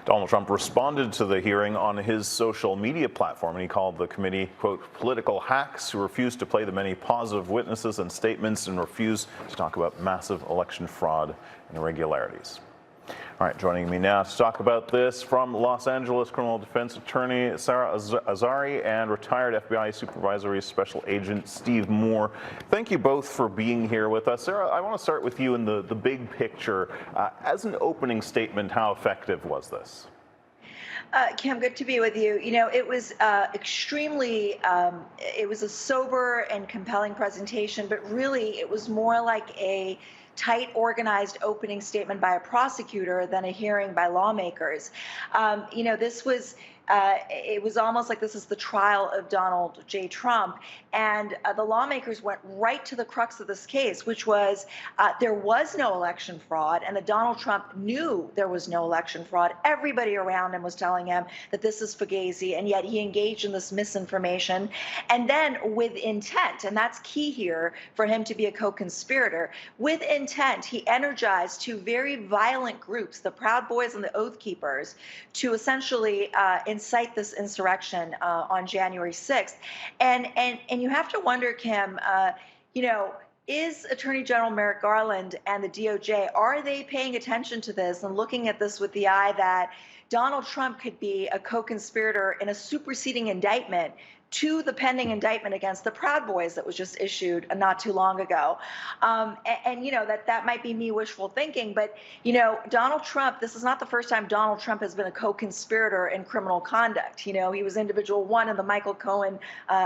Donald Trump responded to the hearing on his social media platform, and he called the committee, quote, political hacks who refuse to play the many positive witnesses and statements and refuse to talk about massive election fraud and irregularities. All right, joining me now to talk about this from Los Angeles criminal defense attorney Sara Azari and retired FBI supervisory special agent Steve Moore. Thank you both for being here with us. Sara, I want to start with you in the big picture. As an opening statement, how effective was this? Kim, good to be with you. You know, it was extremely, it was a sober and compelling presentation, but really it was more like a tight, organized opening statement by a prosecutor than a hearing by lawmakers. You know, this was, it was almost like this is the trial of Donald J. Trump. And the lawmakers went right to the crux of this case, which was there was no election fraud, and that Donald Trump knew there was no election fraud. Everybody around him was telling him that this is fugazi, and yet he engaged in this misinformation. And then with intent, and that's key here for him to be a co-conspirator, with intent, he energized two very violent groups, the Proud Boys and the Oath Keepers, to essentially incite this insurrection on January 6th. And you have to wonder, Kim, you know, is Attorney General Merrick Garland and the DOJ, are they paying attention to this and looking at this with the eye that Donald Trump could be a co-conspirator in a superseding indictment to the pending indictment against the Proud Boys that was just issued not too long ago? And you know, that might be me wishful thinking, but, you know, Donald Trump, this is not the first time Donald Trump has been a co-conspirator in criminal conduct. You know, he was individual one in the Michael Cohen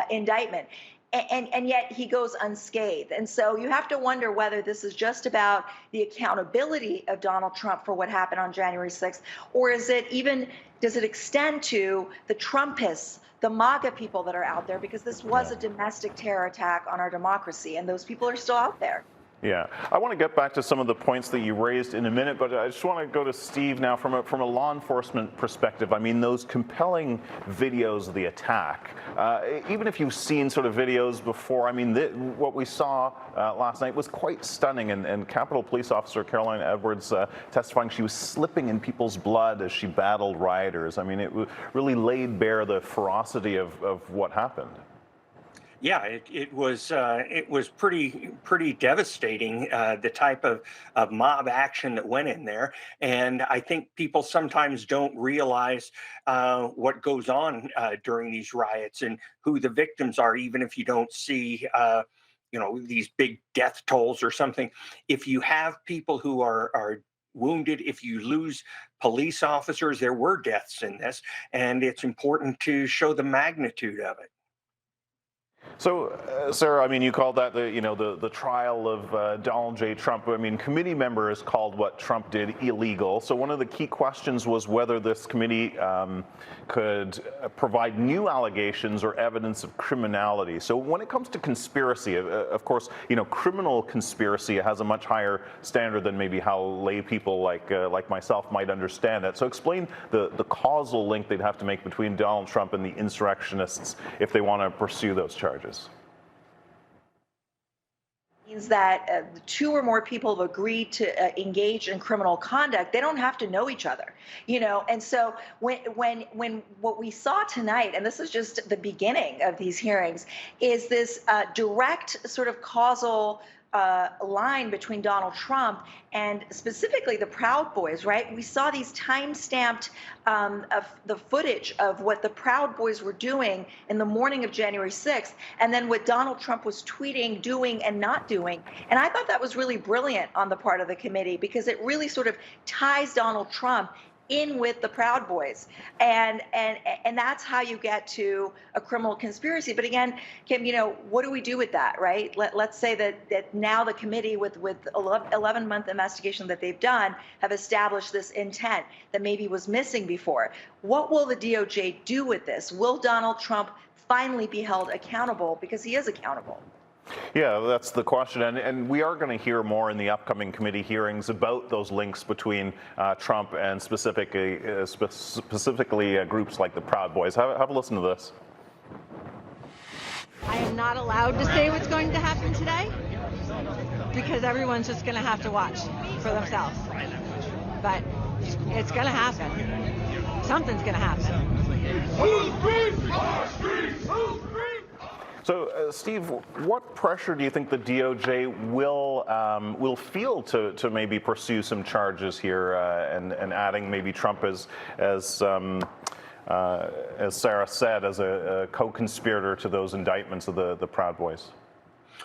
indictment. And yet he goes unscathed. And so you have to wonder whether this is just about the accountability of Donald Trump for what happened on January 6th, or is it even, does it extend to the Trumpists, the MAGA people that are out there, because this was a domestic terror attack on our democracy, and those people are still out there. Yeah, I want to get back to some of the points that you raised in a minute, but I just want to go to Steve now from a law enforcement perspective. I mean, those compelling videos of the attack, even if you've seen sort of videos before, I mean, what we saw last night was quite stunning, and Capitol Police Officer Caroline Edwards testifying she was slipping in people's blood as she battled rioters. I mean, it really laid bare the ferocity of what happened. Yeah, it was pretty devastating, the type of mob action that went in there. And I think people sometimes don't realize what goes on during these riots and who the victims are, even if you don't see you know, these big death tolls or something. If you have people who are wounded, if you lose police officers, there were deaths in this, and it's important to show the magnitude of it. So, Sara, I mean, you called that the trial of Donald J. Trump. I mean, committee members called what Trump did illegal. So one of the key questions was whether this committee could provide new allegations or evidence of criminality. So when it comes to conspiracy, of course, you know, criminal conspiracy has a much higher standard than maybe how lay people like myself might understand it. So explain the causal link they'd have to make between Donald Trump and the insurrectionists if they want to pursue those charges. Means that two or more people have agreed to engage in criminal conduct. They don't have to know each other, you know. And so when what we saw tonight, and this is just the beginning of these hearings, is this direct sort of causal line between Donald Trump and specifically the Proud Boys, right? We saw these time-stamped of the footage of what the Proud Boys were doing in the morning of January 6th, and then what Donald Trump was tweeting, doing, and not doing. And I thought that was really brilliant on the part of the committee, because it really sort of ties Donald Trump in with the Proud Boys, and that's how you get to a criminal conspiracy. But again, Kim, you know, what do we do with that, right? Let's say that now the committee, with 11-month investigation that they've done, have established this intent that maybe was missing before. What will the DOJ do with this? Will Donald Trump finally be held accountable? Because he is accountable. Yeah, that's the question, and we are going to hear more in the upcoming committee hearings about those links between Trump and specifically groups like the Proud Boys. Have a listen to this. I am not allowed to say what's going to happen today because everyone's just going to have to watch for themselves. But it's going to happen. something's going to happen. So, Steve, what pressure do you think the DOJ will feel to maybe pursue some charges here, and adding maybe Trump as Sara said, as a co-conspirator to those indictments of the Proud Boys?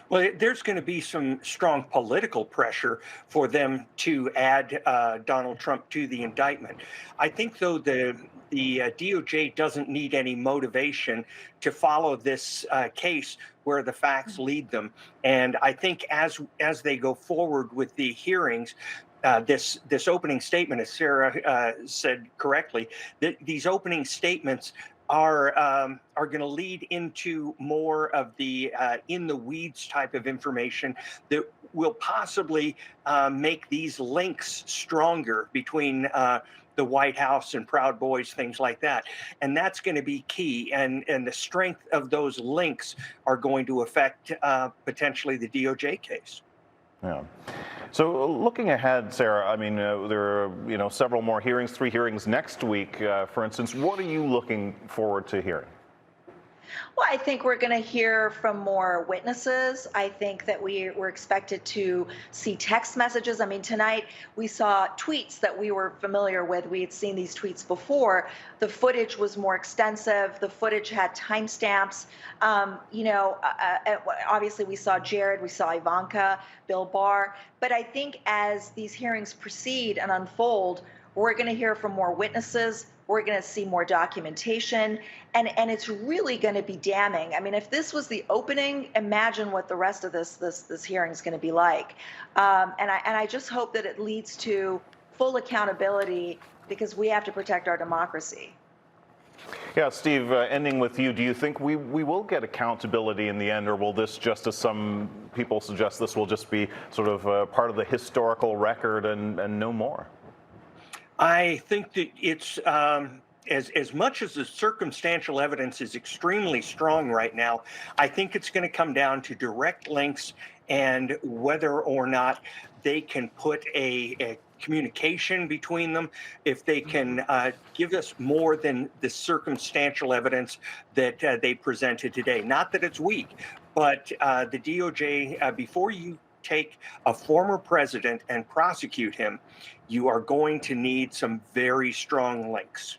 Well, there's going to be some strong political pressure for them to add Donald Trump to the indictment. I think, though, the DOJ doesn't need any motivation to follow this case where the facts lead them. And I think as they go forward with the hearings, this opening statement, as Sara said correctly, these opening statements are going to lead into more of the in the weeds type of information that will possibly make these links stronger between the White House and Proud Boys, things like that. And that's going to be key. And the strength of those links are going to affect potentially the DOJ case. Yeah. So looking ahead, Sara, I mean, there are several more hearings, 3 hearings next week, for instance. What are you looking forward to hearing? Well, I think we're going to hear from more witnesses. I think that we're expected to see text messages. I mean, tonight we saw tweets that we were familiar with. We had seen these tweets before. The footage was more extensive. The footage had timestamps. Obviously we saw Jared, we saw Ivanka, Bill Barr. But I think as these hearings proceed and unfold, we're going to hear from more witnesses. We're going to see more documentation, and it's really going to be damning. I mean, if this was the opening, imagine what the rest of this hearing is going to be like. And I just hope that it leads to full accountability, because we have to protect our democracy. Yeah, Steve, ending with you, do you think we will get accountability in the end, or will this, just as some people suggest, this will just be sort of part of the historical record and no more? I think that it's as much as the circumstantial evidence is extremely strong right now, I think it's going to come down to direct links and whether or not they can put a communication between them, if they can give us more than the circumstantial evidence that they presented today. Not that it's weak, but the DOJ, before you take a former president and prosecute him, you are going to need some very strong links.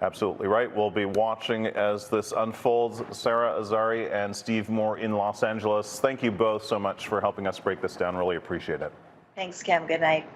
Absolutely right. We'll be watching as this unfolds. Sara Azari and Steve Moore in Los Angeles, thank you both so much for helping us break this down. Really appreciate it. Thanks, Kim. Good night.